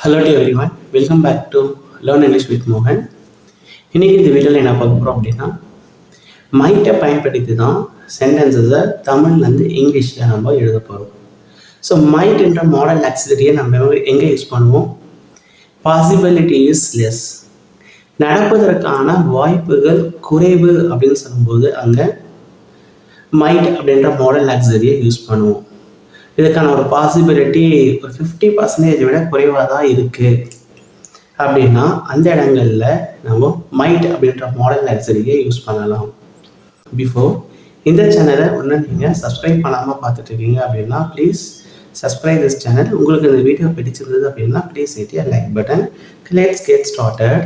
Hello to everyone. Welcome back to Learn English with Mohan. இன்னைக்கு இந்த வீடியோவில் என்ன பார்க்க போகிறோம் அப்படின்னா மைட்டை பயன்படுத்தி தான் சென்டென்சஸை தமிழ்லேருந்து இங்கிலீஷில் நம்ம எழுத போகிறோம். ஸோ மைட் என்ற மாடல் ஆக்சிலரியை நம்ம எங்கே யூஸ் பண்ணுவோம்? பாசிபிலிட்டி இஸ் லெஸ், நடப்பதற்கான வாய்ப்புகள் குறைவு அப்படின்னு சொல்லும்போது அங்கே மைட் அப்படின்ற மாடல் ஆக்சிலரியை யூஸ் பண்ணுவோம். இதுக்கான ஒரு பாசிபிலிட்டி ஒரு 50% விட குறைவாக தான் இருக்குது அப்படின்னா அந்த இடங்களில் நம்ம மைட் அப்படின்ற மாடல் ஆக்சிலரியை யூஸ் பண்ணலாம். பிஃபோர் இந்த சேனலை ஒன்று நீங்கள் சப்ஸ்கிரைப் பண்ணாமல் பார்த்துட்டு இருக்கீங்க அப்படின்னா ப்ளீஸ் சப்ஸ்கிரைப் திஸ் சேனல். உங்களுக்கு இந்த வீடியோ பிடிச்சிருந்தது அப்படின்னா please hit a like button. Let's get started.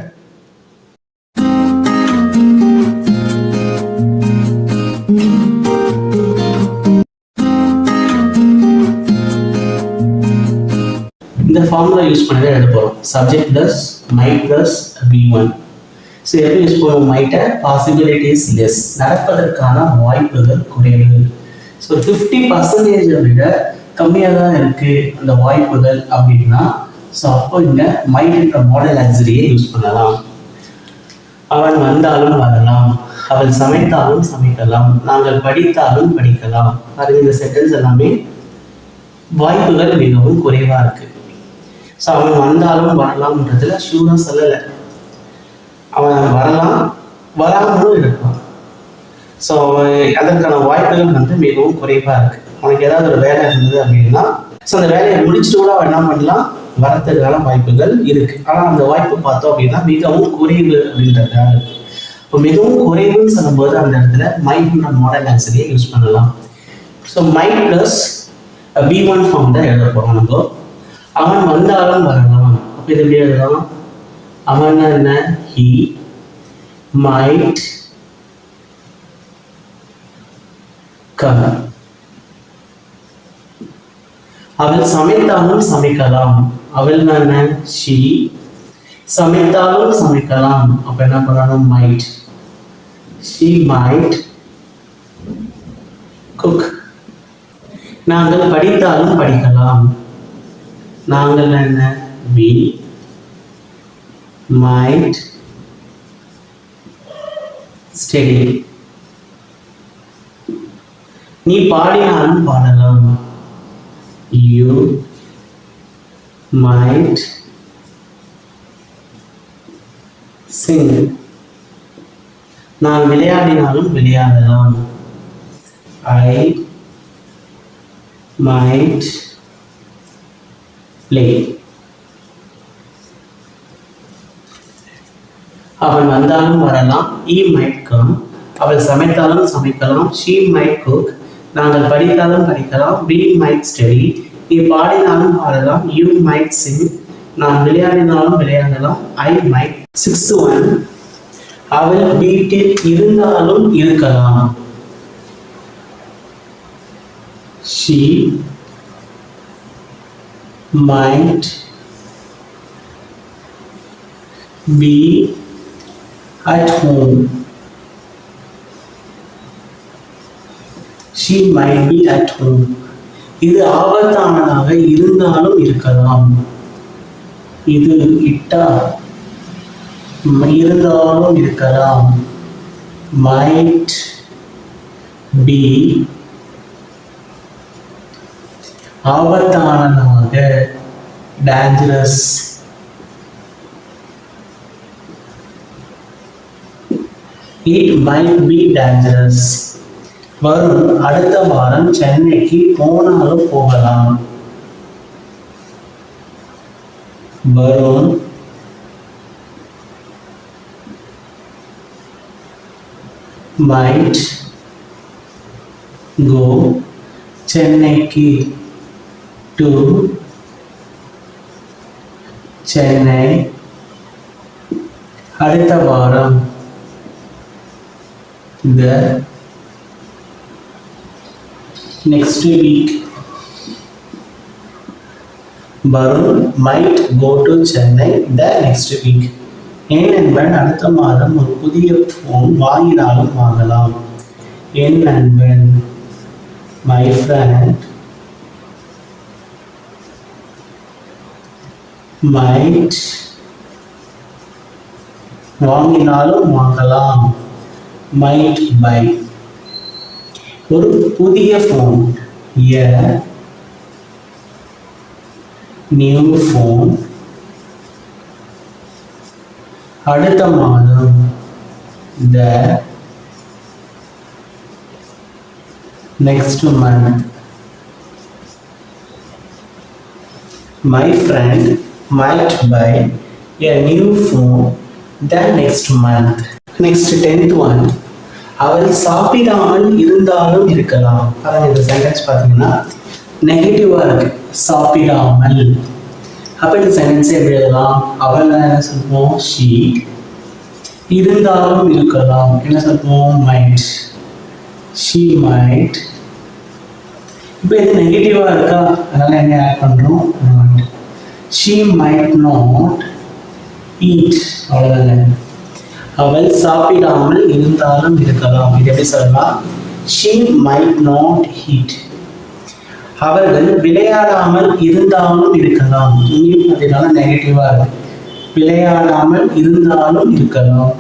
இந்த ஃபார்முலா யூஸ் பண்ணி தான் எழுத போகிறோம். Subject plus might plus V1. So எப்படி யூஸ் பண்ணுவோம்? மைட்டை பாசிபிலிட்டிஸ் லெஸ், நடப்பதற்கான வாய்ப்புகள் குறைவு. ஸோ 50% விட கம்மியாக தான் இருக்குது அந்த வாய்ப்புகள் அப்படின்னா ஸோ அப்போ இங்கே மைட் என்ற மாடல் ஆக்சிலரியை யூஸ் பண்ணலாம். அவன் வந்தாலும் வரலாம், அவள் சமைத்தாலும் சமைக்கலாம், நாங்கள் படித்தாலும் படிக்கலாம். பாருங்க, இந்த சென்டென்ஸ் எல்லாமே வாய்ப்புகள் மிகவும் குறைவாக இருக்குது. ஸோ அவன் வந்தாலும் வரலாம்ன்றதுல ஷூராக சொல்லலை. அவன் வரலாம், வராமலும் இருக்கலாம். ஸோ அதற்கான வாய்ப்புகள் மிகவும் குறைவாக இருக்குது. அவனுக்கு ஏதாவது ஒரு வேலை இருந்தது அப்படின்னா ஸோ அந்த வேலையை முடிச்சுட்டு கூட அவன் என்ன பண்ணலாம், வரத்துக்கான வாய்ப்புகள் இருக்குது. ஆனால் அந்த வாய்ப்பு பார்த்தோம் அப்படின்னா மிகவும் குறைவு அப்படின்றதுக்காக இருக்குது. இப்போ மிகவும் குறைவுன்னு சொல்லும்போது அந்த இடத்துல மைட்ன்ற மாடல் ஆக்சிலரியை யூஸ் பண்ணலாம். So might plus V1 form தான் எழுத போகிறோம் நம்ம. அவன் வந்தாலும் வரலாம். அப்போ இது எப்படி எழுதலாம்? அவன் என்ன? he might come. அவள் சமைத்தாலும் சமைக்கலாம். அவள் என்ன? she சமைத்தாலும் சமைக்கலாம். அப்ப என்ன பண்ணணும்? might. she might cook. நாங்கள் படித்தாலும் படிக்கலாம். நாங்கள் என்ன? we might study. நீ பாடினாலும் பாடலாம். you might sing. நான் விளையாடினாலும் விளையாடலாம். I might play. அவன் வந்தாலும் வரலாம். he might come. அவள் சமைத்தாலும் சமைக்கலாம். she might cook. நாங்கள் படித்தாலும் படிக்கலாம். we might study. நீ பாடினாலும் பாடலாம். you might sing. நான் விளையாடினாலும் விளையாடலாம். I might. 6th one, அவள் வீட்டில் இருந்தாலும் இருக்கலாம். she might be at home. she might be at home. இது ஆபத்தானதாக இருந்தாலும் இருக்கலாம். இது இட்டா இருந்தாலும் இருக்கலாம். might be ஆபத்தானதாக, dangerous. it might be dangerous. வரும் அடுத்த வாரம் சென்னைக்கு போனாலும் போகலாம். வரும் might go சென்னைக்கு, to சென்னை அடுத்த வாரம், the next week. Varun might go to Chennai the next week. என் நண்பன் அடுத்த மாதம் ஒரு புதிய போன் வாங்கினாலும் வாங்கலாம். என் நண்பன் my friend might வாங்கினாலும் வாங்கலாம் might buy ஒரு புதிய ஃபோன் a new phone அடுத்த மாதம் the next month my friend might buy a new phone the next month. Next 10th one அவள் சாப்பிடாமல் இருந்தாலும் இருக்கலாம். பாருங்க இந்த சென்டென்ஸ் பார்த்தீங்கன்னா நெகட்டிவா இருக்கு சாப்பிடாமல். அப்ப இந்த சென்டென்ஸ் எப்படி எழுதலாம்? அவள் என்ன சொல்லுவோம் she இருந்தாலும் இருக்கலாம் என்ன சொல்லுவோம் might she might. இப்போ இது நெகட்டிவா இருக்கா அதனால என்ன ஆட் பண்றோம் not. she might not eat அவ்வளவுதாங்க. அவள் சாப்பிடாமல் இருந்தாலும் இருக்கலாம். இது எப்படி சொல்லலாம்? she might not eat. அவர்கள் விளையாடாமல் இருந்தாலும் இருக்கலாம். இங்கேயும் பார்த்தீங்கன்னா நெகட்டிவா இருக்கு விளையாடாமல் இருந்தாலும் இருக்கலாம்.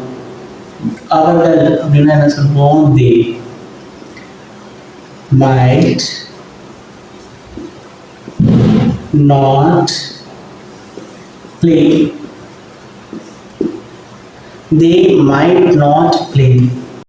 அவர்கள் அப்படின்னா என்ன சொல்லுவோம் they might not play. They might not play.